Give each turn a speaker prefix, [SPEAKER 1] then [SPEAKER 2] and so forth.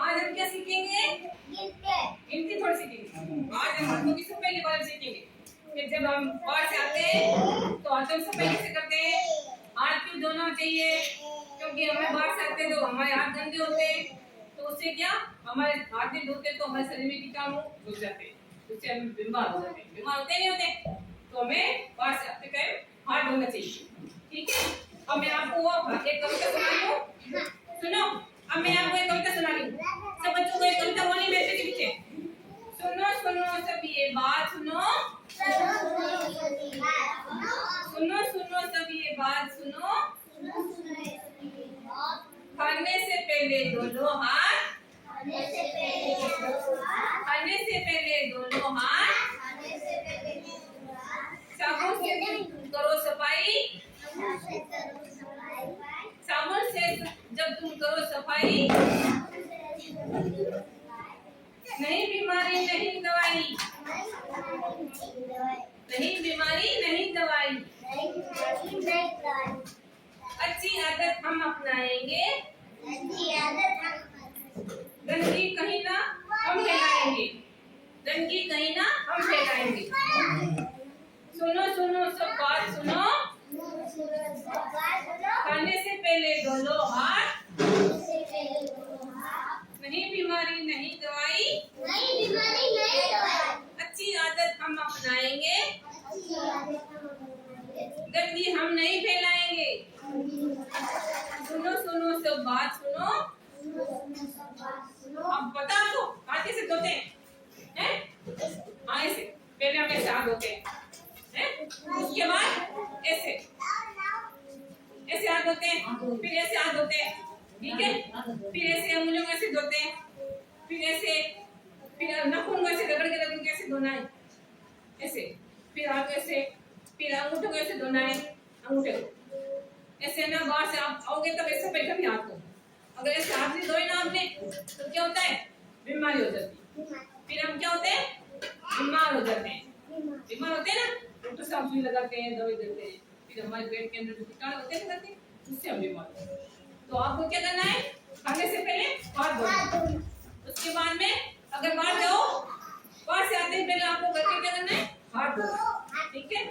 [SPEAKER 1] आज हम क्या सीखेंगे? गिनती थोड़ी सीखेंगे। आज हम हाथों की सफाई के बारे में सीखेंगे कि जब हम बाहर से आते हैं तो हाथों की सफाई कैसे करते हैं। हाथ क्यों धोना चाहिए? क्योंकि हमें बाहर से आते तो हमारे हाथ गंदे होते हैं, तो उससे क्या हमारे हाथ नहीं धोते तो हमारे शरीर में कीटाणु घुस जाते हैं, उससे हम बीमार हो जाते हैं। बीमार होते नहीं होते, तो हमें बाहर से आते टाइम हाथ धोना चाहिए। ठीक है, अब मैं आपको एक कविता सुना रही हूँ, सुनो। अब मैं आपको एक कविता सुना रही हूँ, सब बच्चों को एक कविता बोलनी मेरे पीछे। सुनो सुनो सब ये बात सुनो, सुनो सुनो सब ये बात सुनो, खाने से पहले दोनों हाथ, खाने से पहले दोनों हाथ, साबुन से करो सफाई, साबुन से जब तुम करो सफाई, नहीं बीमारी नहीं दवाई, नहीं बीमारी नहीं दवाई, अच्छी आदत हम अपनाएंगे, गंदगी कहीं ना हम फैलाएंगे, गंदगी कहीं ना हम फैलाएंगे। सुनो सुनो सब बात सुनो, खाने से पहले दोनों हाथ, नहीं बीमारी नहीं दवाई, अच्छी आदत हम अपनाएंगे, गंदगी हम नहीं फैलाएंगे। सुनो सुनो सब बात सुनो। अब बता दो हाथ कैसे धोते हैं? ऐसे पहले हम ऐसे हाथ धोते हैं, उसके बाद ऐसे ऐसे हाथ धोते हैं, फिर ऐसे हाथ धोते हैं, ठीक है, फिर ऐसे उंगलियों को ऐसे धोते हैं, फिर ऐसे, फिर नाखून को ऐसे रगड़ के रगड़ के ऐसे धोना है, ऐसे, फिर हाथ ऐसे, फिर अंगूठे को ऐसे धोना है, अंगूठे को ऐसे ना। बाहर से आप आओगे तब ऐसे पैर भी हाथ को, अगर ऐसे हाथ नहीं धोए ना आपने तो क्या होता है? बीमारी हो जाती है। फिर हम क्या होते हैं? बीमार हो जाते हैं। बीमार होते हैं ना, डॉक्टर साहब सुई लगाते हैं, दवाई देते हैं, फिर हमारे पेट के अंदर जो कीटाणु होते हैं उससे हम बीमार होते हैं। तो आपको क्या करना है? खाने से पहले हाथ धोना, उसके बाद में अगर बाहर जाओ, बाहर से आते हैं पहले आपको घर के क्या करना है? हाथ धोना, ठीक है।